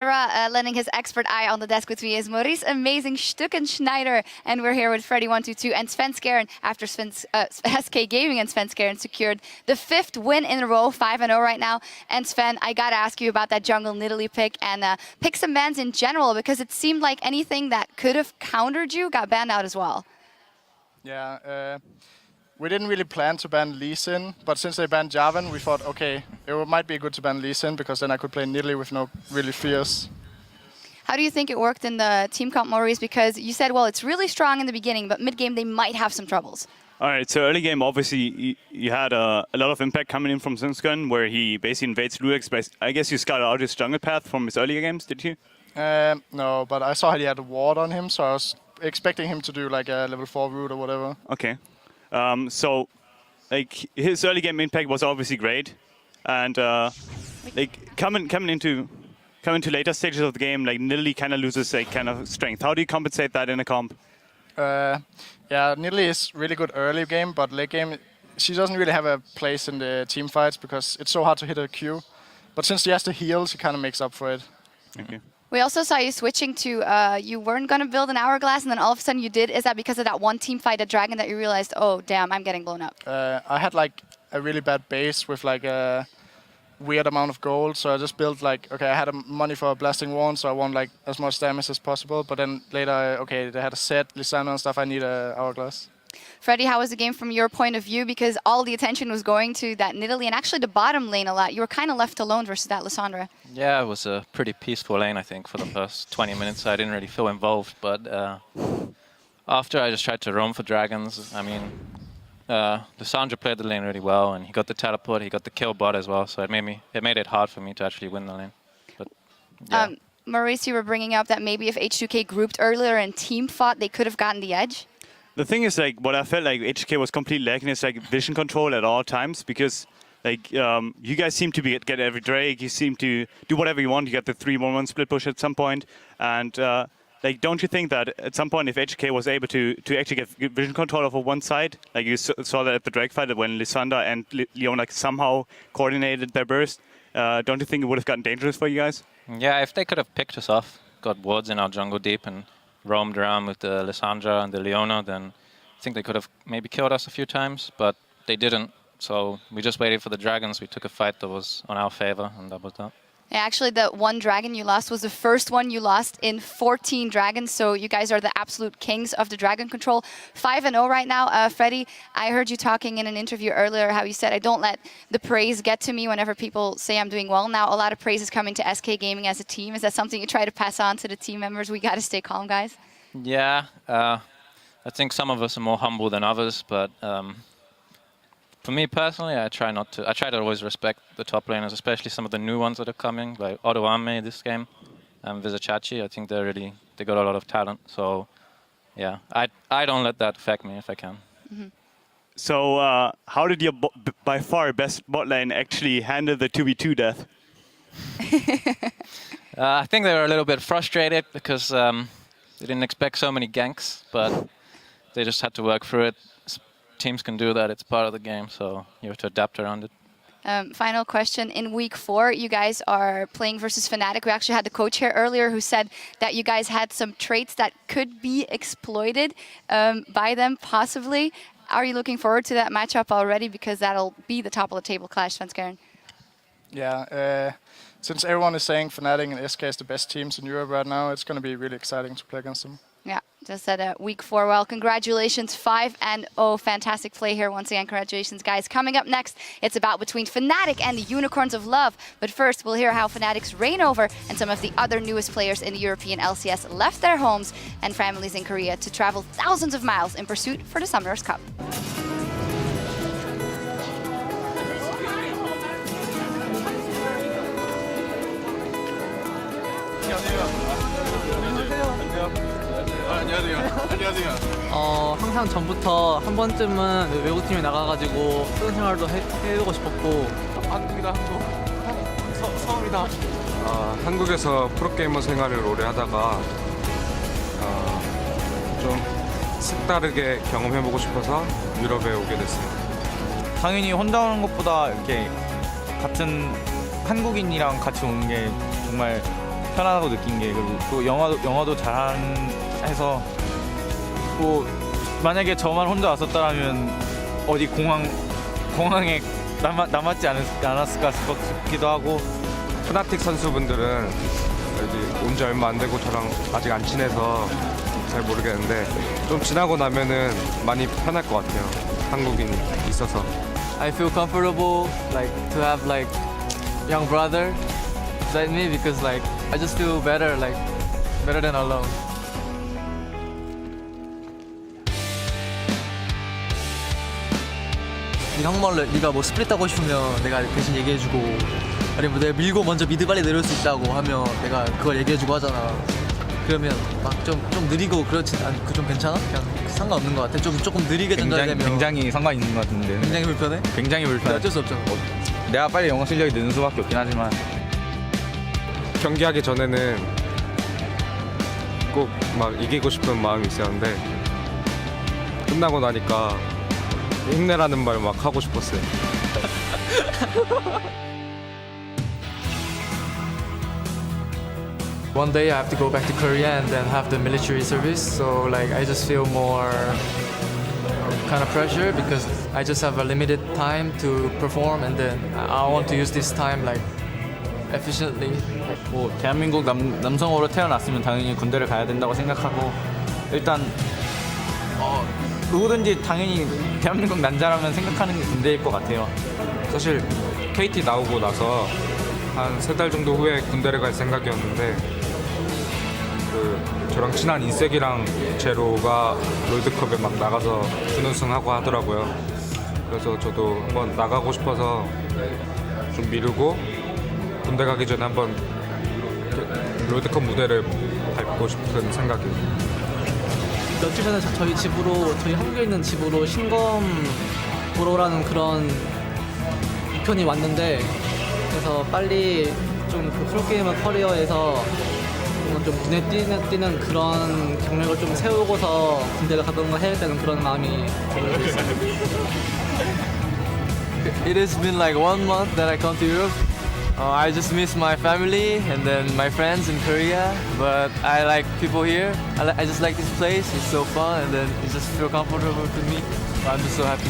Lending his expert eye on the desk with me is Maurice Amazing Schneider, and we're here with Freddy122 and Sven Skjern after SK Gaming and Sven Skjern secured the 5th win in a row, 5-0 right now. And Sven, I gotta ask you about that jungle Nidalee pick and pick some bans in general, because it seemed like anything that could have countered you got banned out as well. Yeah, we didn't really plan to ban Lee Sin, but since they banned Jarvan, we thought, okay, it might be good to ban Lee Sin, because then I could play Nidalee with no really fears. How do you think it worked in the team comp, Maurice? Because you said, well, it's really strong in the beginning, but mid-game they might have some troubles. All right, so early game, obviously, you had a lot of impact coming in from Sinsgun, where he basically invades Luex, but I guess you scouted out his jungle path from his earlier games, did you? No, but I saw he had a ward on him, so I was expecting him to do like a level 4 route or whatever. Okay. So, like, his early game impact was obviously great, and like coming into later stages of the game, like Nidalee kind of loses like kind of strength. How do you compensate that in a comp? Yeah, Nidalee is really good early game, but late game she doesn't really have a place in the team fights because it's so hard to hit her Q. But since she has the heal, she kind of makes up for it. Okay. We also saw you switching to, you weren't going to build an hourglass, and then all of a sudden you did. Is that because of that one team fight at Dragon that you realized, oh, damn, I'm getting blown up? I had like a really bad base with like a weird amount of gold, so I just built like, okay, I had money for a blasting wand, so I want like as much damage as possible. But then later, okay, they had a set, Lysandra and stuff, I need a hourglass. Freddy, how was the game from your point of view? Because all the attention was going to that Nidalee and actually the bottom lane a lot. You were kind of left alone versus that Lysandra. Yeah, it was a pretty peaceful lane, I think, for the first 20 minutes. I didn't really feel involved, but after I just tried to roam for dragons. I mean, Lysandra played the lane really well, and he got the teleport, he got the kill bot as well, so it made it hard for me to actually win the lane. But yeah. Maurice, you were bringing up that maybe if H2K grouped earlier and team fought, they could have gotten the edge. The thing is, like, what I felt like H2K was completely lacking is like vision control at all times, because like you guys seem to get every Drake, you seem to do whatever you want. You get the 3-1-1 split push at some point, and like, don't you think that at some point if H2K was able to actually get vision control over one side, like you saw that at the Drake fight when Lysandra and Leona somehow coordinated their burst, don't you think it would have gotten dangerous for you guys? Yeah, if they could have picked us off, got wards in our jungle deep, and roamed around with the Lysandra and the Leona, then I think they could have maybe killed us a few times, but they didn't. So we just waited for the dragons. We took a fight that was on our favor, and that was that. Yeah, actually, the one dragon you lost was the first one you lost in 14 dragons, so you guys are the absolute kings of the dragon control. 5-0 right now. Freddy, I heard you talking in an interview earlier how you said, I don't let the praise get to me whenever people say I'm doing well. Now, a lot of praise is coming to SK Gaming as a team. Is that something you try to pass on to the team members? We got to stay calm, guys. Yeah, I think some of us are more humble than others, but for me personally, I try to always respect the top laners, especially some of the new ones that are coming, like Odoame this game, and Vizicachi. I think they got a lot of talent. So yeah, I don't let that affect me if I can. Mm-hmm. So how did your by far best bot lane actually handle the 2v2 death? I think they were a little bit frustrated because they didn't expect so many ganks, but they just had to work through it. Teams can do that, it's part of the game, so you have to adapt around it. Final question. In week 4, you guys are playing versus Fnatic. We actually had the coach here earlier who said that you guys had some traits that could be exploited by them, possibly. Are you looking forward to that matchup already? Because that'll be the top of the table clash, Sven Skjern. Yeah, since everyone is saying Fnatic and SK is the best teams in Europe right now, it's going to be really exciting to play against them. Yeah, just at week 4. Well, congratulations, 5-0. Fantastic play here once again. Congratulations, guys. Coming up next, it's about between Fnatic and the Unicorns of Love. But first, we'll hear how Fnatic's Reignover and some of the other newest players in the European LCS left their homes and families in Korea to travel thousands of miles in pursuit for the Summoners Cup. 항상 전부터 한 번쯤은 외국팀에 나가가지고 수련 생활도 해보고 싶었고 한국이다 한국 서울이다. 한국에서 프로게이머 생활을 오래 하다가 좀 색다르게 경험해보고 싶어서 유럽에 오게 됐습니다. 당연히 혼자 오는 것보다 이렇게 같은 한국인이랑 같이 오는 게 정말 편하다고 느낀 게 그리고 또 영어도 잘해서 뭐 만약에 저만 혼자 왔었다면 어디 공항에 남았지 않았을까 싶기도 하고 프나틱 선수분들은 여기 온 지 얼마 안 되고 저랑 아직 안 친해서 잘 모르겠는데 좀 지나고 나면은 많이 편할 것 같아요. 한국인이 있어서. I feel comfortable like to have like young brother beside me because like I just feel better than alone. 네가 한국말로 네가 뭐 스플릿 하고 싶으면 내가 대신 얘기해주고 아니면 뭐 내가 밀고 먼저 미드 빨리 내려올 수 있다고 하면 내가 그걸 얘기해주고 하잖아. 그러면 막 좀 느리고 그렇진 않고 좀 괜찮아? 그냥 상관없는 것 같아. 조금 느리게 전달되면 굉장히 상관 있는 것 같은데 굉장히 불편해? 굉장히 불편해. 어쩔 수 없잖아. 내가 빨리 영어 실력이 느는 수밖에 없긴 하지만 경기하기 전에는 꼭 막 이기고 싶은 마음이 있었는데 끝나고 나니까 힘내라는 말 막 하고 싶었어요. One day I have to go back to Korea and then have the military service. So like I just feel more kind of pressure because I just have a limited time to perform and then I want to use this time like efficiently. 뭐 대한민국 남성으로 태어났으면 당연히 군대를 가야 된다고 생각하고 일단 누구든지 당연히 대한민국 난자라면 생각하는 게 군대일 것 같아요. 사실 KT 나오고 나서 한 3달 정도 후에 군대를 갈 생각이었는데 저랑 친한 인색이랑 제로가 롤드컵에 막 나가서 준우승하고 하더라고요. 그래서 저도 한번 나가고 싶어서 좀 미루고 군대 가기 전에 한번 롤드컵 무대를 밟고 싶은 생각이에요. 며칠 전에 저희 한국에 있는 집으로 신검 보러라는 그런 편이 왔는데 그래서 빨리 좀 그 프로게이머 커리어에서 좀 눈에 띄는 그런 경력을 좀 세우고서 군대를 가던가 해야겠다는 그런 마음이 들고 있어요. It has been like 1 month that I come to Europe. I just miss my family and then my friends in Korea, but I like people here. I just like this place. It's so fun and then it just feel comfortable to me. I'm just so happy.